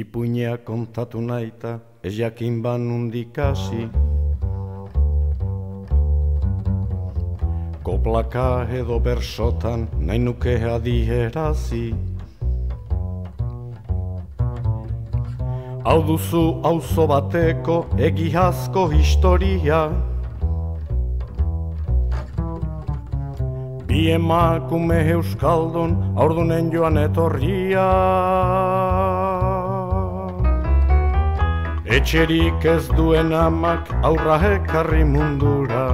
Ipuinea kontatu naita, ez jakin banundik hasi. Koplaka edo bersotan, nahi nuke adierazi. Hau duzu auzo bateko egiazko historia. Bi emakume euskaldun aurdunen joan etorria. Etxerik ez duen amak aurra ekarri mundura.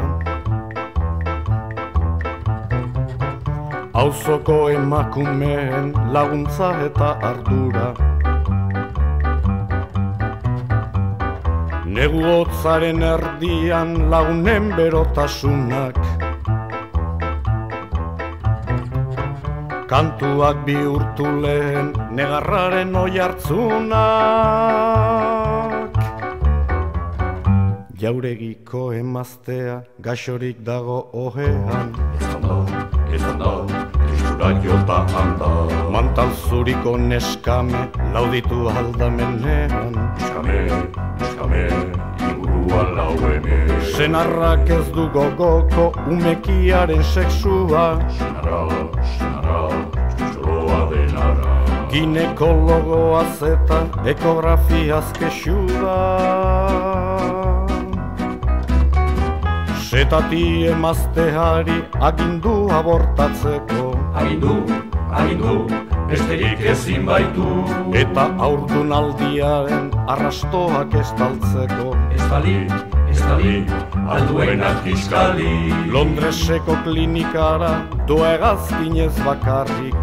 Auzoko emakumeen laguntza eta ardura. Negu hotzaren erdian lagunen berotasunak. Kantuak bihurtu lehen negarraren oihartzunak. Jauregiko emaztea gaixorik dago ohean. Ez ondo, tristura jota handa. Mantal zuriko neskame lauditu aldamenean. Eskame, inguruan lauene. Senarrak ez du gogoko umekiaren sexua. Senara, txoroa denara. Ginekologoaz eta ekografiaz kexu da. Setati emazteari agindu abortatzeko. Agindu, besterik ezin baitu. Eta aurdunaldiaren arrastoak estaltzeko. Estali, alduenak kiskali. Londreseko klinikara doegazkinez bakarrik.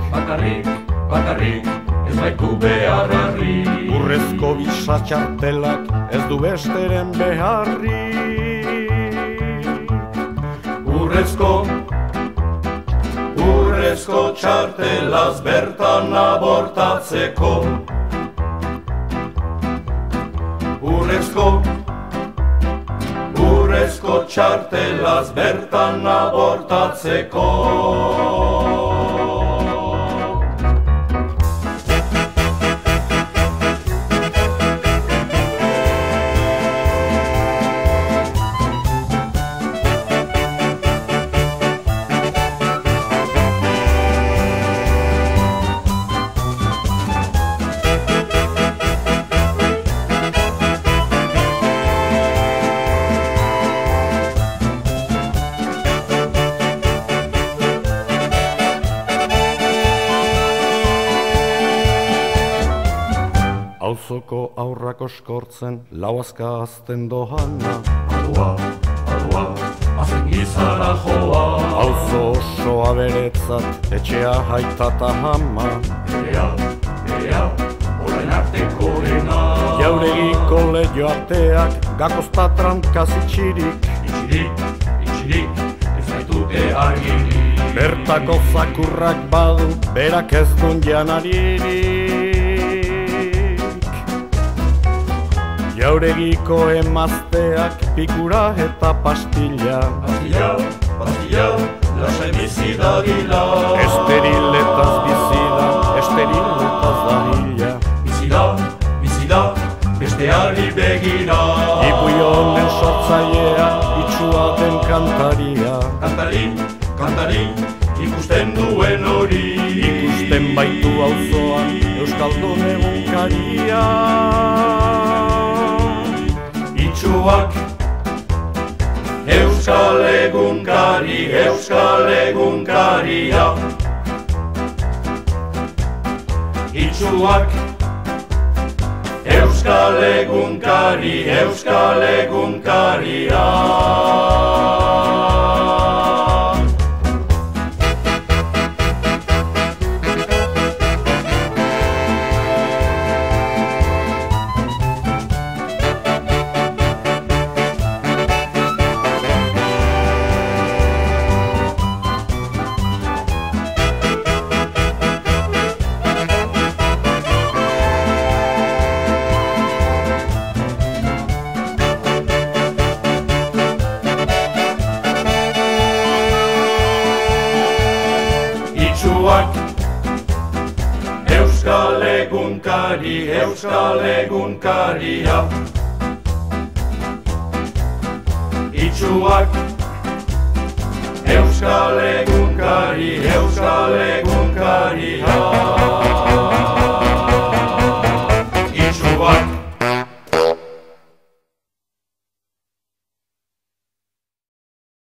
Bakarrik, ez baitu beharrik. Urrezko bisa txartelak ez du besteren beharrik. Urrezko txartelaz bertan abortatzeko. Urrezko txartelaz bertan abortatzeko. Auzoko aurrak oskortzen, lauazka azten dohana. Adoa, azen gizara joa. Auzo osoa beretzat, etxea haitata hama. Erea, orain artekoena. Jauregiko lehioateak, gakozta trankaz itxirik. Itxirik, ez baitute argirik. Bertako zakurrak badu, berak ez duen janaririk. Jauregiko emazteak pikura eta pastilla. Pastilla, lasai bizi dadila. Esteriletaz bizida, esteriletaz dahila. Bizida, besteari begira. Ipuionen sortzailea, itxua den kantaria. Kantari, ikusten duen hori. Ikusten baitu auzoan, euskaldun egunkaria. Itxuak, euskal egunkaria. Itxuak, euskal egunkaria. Euskal egunkari, Euskal egunkaria. Itxuak Euskal egunkari, Euskal egunkaria.